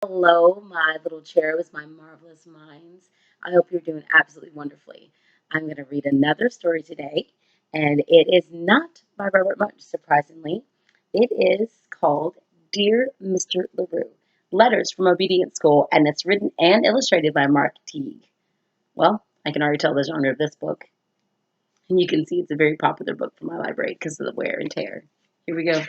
Hello, my little cherubs, my marvelous minds. I hope you're doing absolutely wonderfully. I'm going to read another story today, and it is not by Robert Munch, surprisingly. It is called Dear Mr. LaRue, Letters from Obedience School, and it's written and illustrated by Mark Teague. Well, I can already tell the genre of this book, and you can see it's a very popular book for my library because of the wear and tear. Here we go.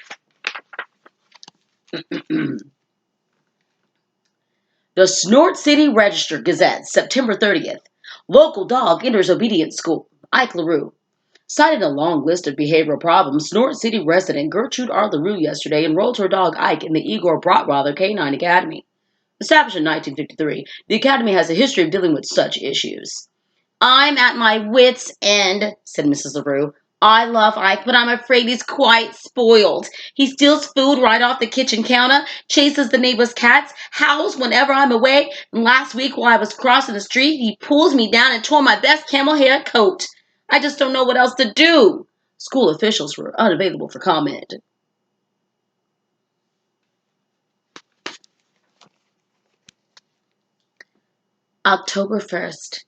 The Snort City Register Gazette, September 30th. Local dog enters obedience school. Ike LaRue. Citing a long list of behavioral problems, Snort City resident Gertrude R. LaRue yesterday enrolled her dog Ike in the Igor Brotweiler Canine Academy. Established in 1953, the academy has a history of dealing with such issues. I'm at my wits' end, said Mrs. LaRue. I love Ike, but I'm afraid he's quite spoiled. He steals food right off the kitchen counter, chases the neighbor's cats, howls whenever I'm away, and last week while I was crossing the street, he pulls me down and tore my best camel hair coat. I just don't know what else to do. School officials were unavailable for comment. October 1st.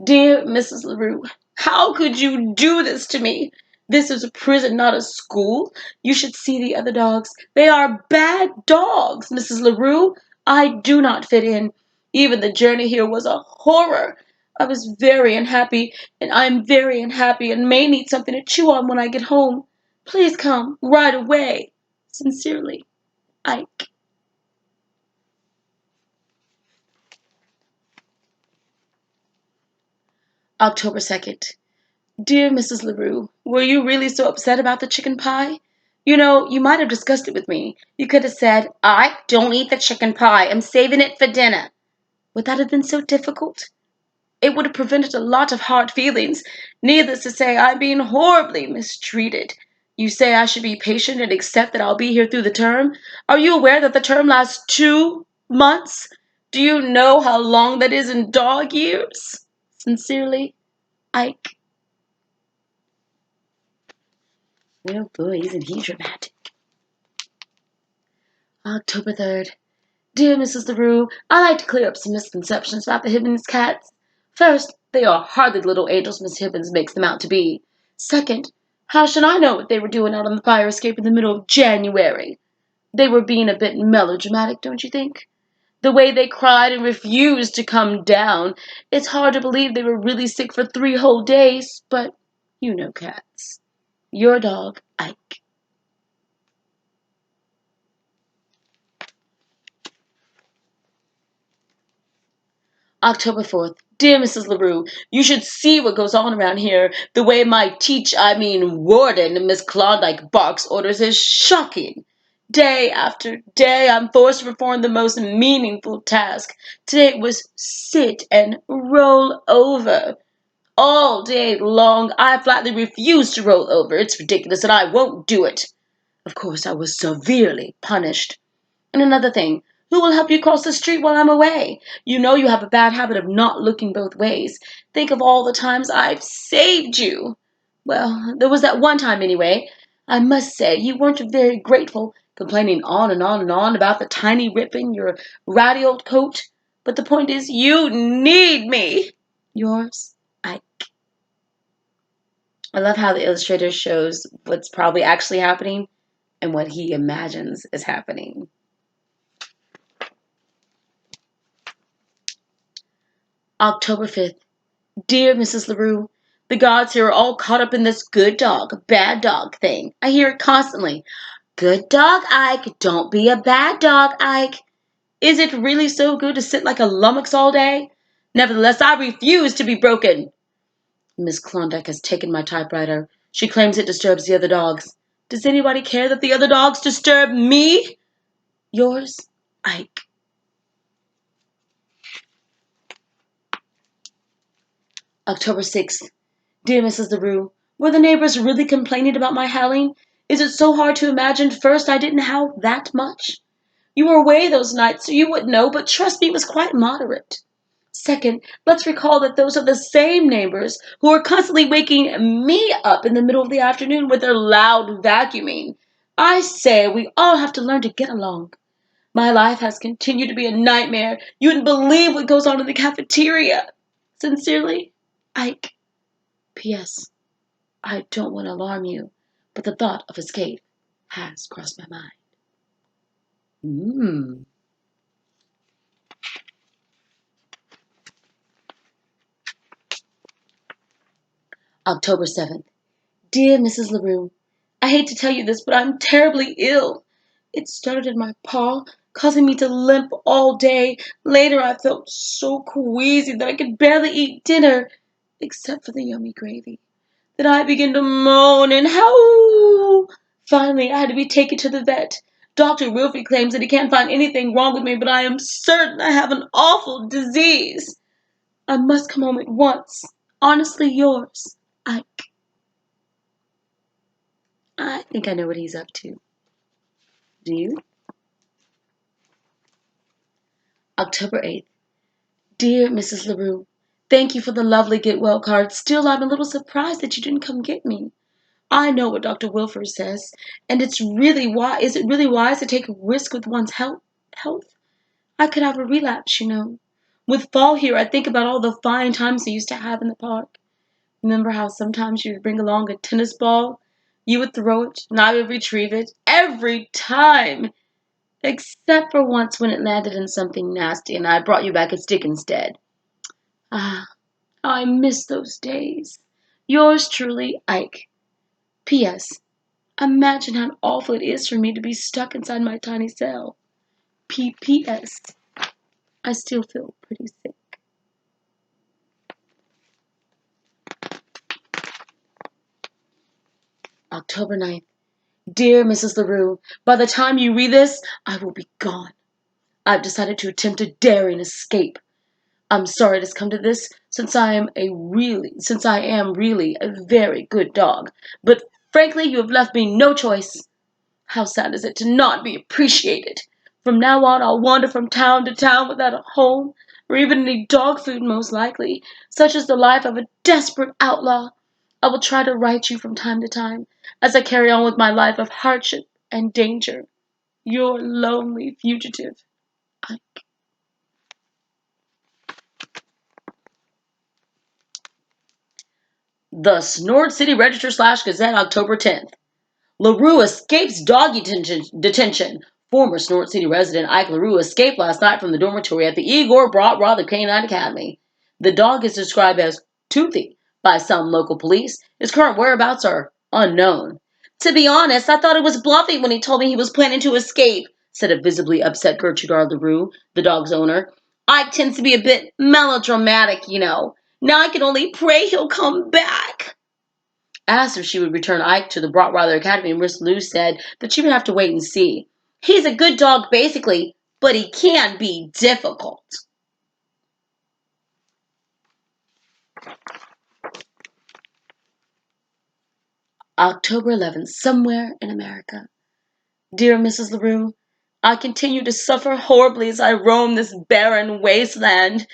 Dear Mrs. LaRue, how could you do this to me? This is a prison, not a school. You should see the other dogs. They are bad dogs, Mrs. LaRue. I do not fit in. Even the journey here was a horror. I was very unhappy, and I am very unhappy and may need something to chew on when I get home. Please come right away. Sincerely, Ike. October 2nd. Dear Mrs. LaRue, were you really so upset about the chicken pie? You know, you might have discussed it with me. You could have said, I don't eat the chicken pie. I'm saving it for dinner. Would that have been so difficult? It would have prevented a lot of hard feelings. Needless to say, I'm being horribly mistreated. You say I should be patient and accept that I'll be here through the term? Are you aware that the term lasts 2 months? Do you know how long that is in dog years? Sincerely, Ike. Oh boy, isn't he dramatic? October 3rd. Dear Mrs. LaRue, I'd like to clear up some misconceptions about the Hibbins cats. First, they are hardly the little angels Miss Hibbins makes them out to be. Second, how should I know what they were doing out on the fire escape in the middle of January? They were being a bit melodramatic, don't you think? The way they cried and refused to come down. It's hard to believe they were really sick for 3 whole days, but you know cats. Your dog, Ike. October 4th. Dear Mrs. LaRue, you should see what goes on around here. The way my warden, Miss Klondike barks orders is shocking. Day after day, I'm forced to perform the most meaningful task. Today it was sit and roll over. All day long, I flatly refuse to roll over. It's ridiculous and I won't do it. Of course, I was severely punished. And another thing, who will help you cross the street while I'm away? You know you have a bad habit of not looking both ways. Think of all the times I've saved you. Well, there was that one time anyway. I must say, you weren't very grateful, complaining on and on and on about the tiny rip in your ratty old coat. But the point is, you need me. Yours, Ike. I love how the illustrator shows what's probably actually happening and what he imagines is happening. October 5th. Dear Mrs. LaRue, the gods here are all caught up in this good dog, bad dog thing. I hear it constantly. Good dog, Ike. Don't be a bad dog, Ike. Is it really so good to sit like a lummox all day? Nevertheless, I refuse to be broken. Miss Klondike has taken my typewriter. She claims it disturbs the other dogs. Does anybody care that the other dogs disturb me? Yours, Ike. October 6th. Dear Mrs. LaRue, were the neighbors really complaining about my howling? Is it so hard to imagine? First, I didn't howl that much. You were away those nights, so you wouldn't know, but trust me, it was quite moderate. Second, let's recall that those are the same neighbors who are constantly waking me up in the middle of the afternoon with their loud vacuuming. I say we all have to learn to get along. My life has continued to be a nightmare. You wouldn't believe what goes on in the cafeteria. Sincerely, Ike. P.S. I don't want to alarm you, but the thought of escape has crossed my mind. Hmm. October 7th. Dear Mrs. LaRue, I hate to tell you this, but I'm terribly ill. It started in my paw, causing me to limp all day. Later, I felt so queasy that I could barely eat dinner, except for the yummy gravy. Then I began to moan and howl. Finally, I had to be taken to the vet. Dr. Wilfrey claims that he can't find anything wrong with me, but I am certain I have an awful disease. I must come home at once. Honestly yours, Ike. I think I know what he's up to. Do you? October 8th. Dear Mrs. LaRue, thank you for the lovely get well card. Still, I'm a little surprised that you didn't come get me. I know what Dr. Wilford says, and is it really wise to take a risk with one's health? I could have a relapse, you know. With fall here, I think about all the fine times we used to have in the park. Remember how sometimes you would bring along a tennis ball? You would throw it, and I would retrieve it every time. Except for once when it landed in something nasty and I brought you back a stick instead. Ah, I miss those days. Yours truly, Ike. P.S. Imagine how awful it is for me to be stuck inside my tiny cell. P.P.S. I still feel pretty sick. October 9th. Dear Mrs. LaRue, by the time you read this, I will be gone. I've decided to attempt a daring escape. I'm sorry it has come to this, since I am really a very good dog. But frankly, you have left me no choice. How sad is it to not be appreciated? From now on, I'll wander from town to town without a home, or even any dog food most likely. Such is the life of a desperate outlaw. I will try to write you from time to time, as I carry on with my life of hardship and danger. Your lonely fugitive. The Snort City Register / Gazette, October 10th. LaRue escapes dog detention. Former Snort City resident Ike LaRue escaped last night from the dormitory at the Igor Brotrather Canine Academy. The dog is described as toothy by some local police. His current whereabouts are unknown. To be honest, I thought it was bluffing when he told me he was planning to escape, said a visibly upset Gertrude R. LaRue, the dog's owner. Ike tends to be a bit melodramatic, you know. Now I can only pray he'll come back. Asked if she would return Ike to the Brotrather Academy, Miss Lou said that she would have to wait and see. He's a good dog, basically, but he can be difficult. October 11th, somewhere in America. Dear Mrs. LaRue, I continue to suffer horribly as I roam this barren wasteland.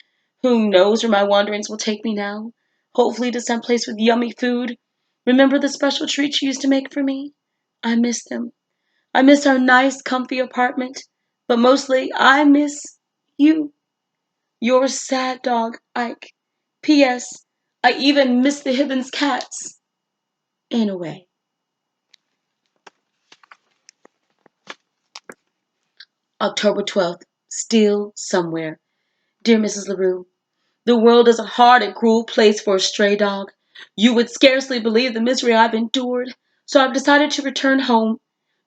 Who knows where my wanderings will take me now? Hopefully to some place with yummy food. Remember the special treats you used to make for me? I miss them. I miss our nice, comfy apartment, but mostly I miss you. Your sad dog, Ike. P.S. I even miss the Hibbins cats. In a way. October 12th. Still somewhere. Dear Mrs. LaRue, the world is a hard and cruel place for a stray dog. You would scarcely believe the misery I've endured, so I've decided to return home.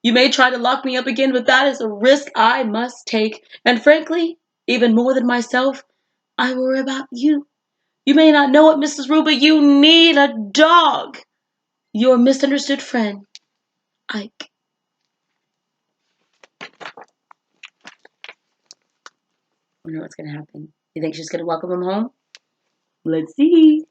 You may try to lock me up again, but that is a risk I must take. And frankly, even more than myself, I worry about you. You may not know it, Mrs. Rue, but you need a dog. Your misunderstood friend, Ike. I wonder what's going to happen. You think she's going to welcome him home? Let's see.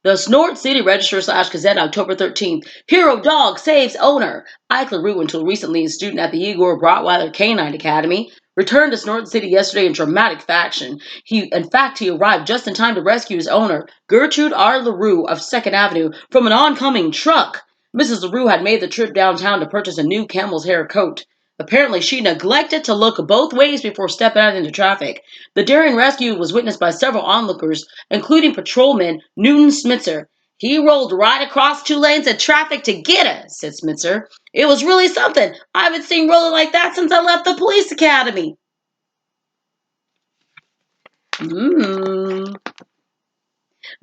The Snort City Register / Gazette, October 13th. Hero dog saves owner. Ike LaRue, until recently a student at the Igor Brotrather Canine Academy, returned to Snort City yesterday in dramatic fashion. In fact, he arrived just in time to rescue his owner, Gertrude R. LaRue of 2nd Avenue, from an oncoming truck. Mrs. LaRue had made the trip downtown to purchase a new camel's hair coat. Apparently, she neglected to look both ways before stepping out into traffic. The daring rescue was witnessed by several onlookers, including patrolman Newton Smitzer. He rolled right across 2 lanes of traffic to get her, said Smitzer. It was really something. I haven't seen rolling like that since I left the police academy.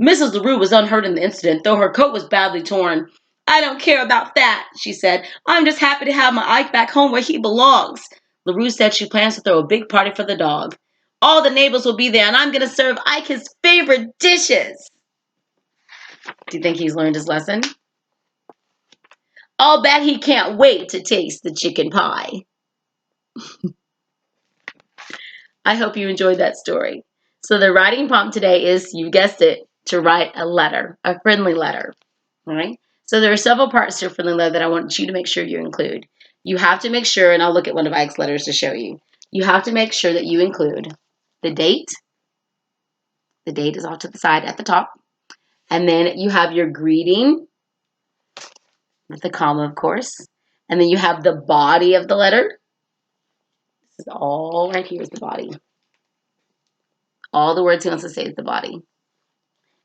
Mrs. LaRue was unhurt in the incident, though her coat was badly torn. I don't care about that, she said. I'm just happy to have my Ike back home where he belongs. LaRue said she plans to throw a big party for the dog. All the neighbors will be there, and I'm going to serve Ike his favorite dishes. Do you think he's learned his lesson? I'll bet he can't wait to taste the chicken pie. I hope you enjoyed that story. So the writing prompt today is, you guessed it, to write a letter, a friendly letter. All right. So there are several parts to a friendly letter that I want you to make sure you include. You have to make sure, and I'll look at one of Ike's letters to show you. You have to make sure that you include the date. The date is off to the side at the top. And then you have your greeting with the comma, of course. And then you have the body of the letter. This is all right here is the body. All the words he wants to say is the body.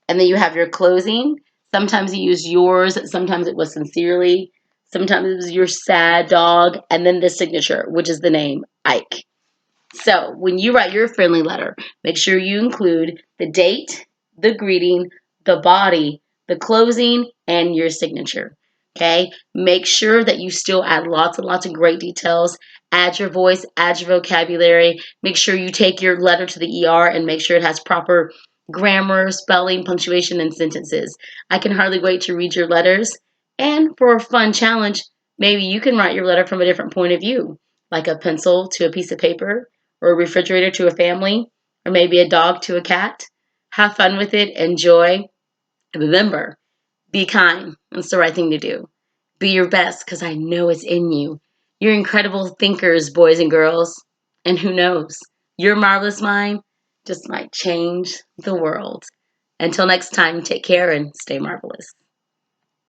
And then you have your closing. Sometimes you use yours. Sometimes it was sincerely. Sometimes it was your sad dog. And then the signature, which is the name, Ike. So when you write your friendly letter, make sure you include the date, the greeting, the body, the closing, and your signature. Okay? Make sure that you still add lots and lots of great details. Add your voice, add your vocabulary. Make sure you take your letter to the ER and make sure it has proper grammar, spelling, punctuation, and sentences. I can hardly wait to read your letters. And for a fun challenge, maybe you can write your letter from a different point of view, like a pencil to a piece of paper, or a refrigerator to a family, or maybe a dog to a cat. Have fun with it, enjoy. And remember, be kind. That's the right thing to do. Be your best, because I know it's in you. You're incredible thinkers, boys and girls. And who knows, your marvelous mind just might change the world. Until next time, take care and stay marvelous.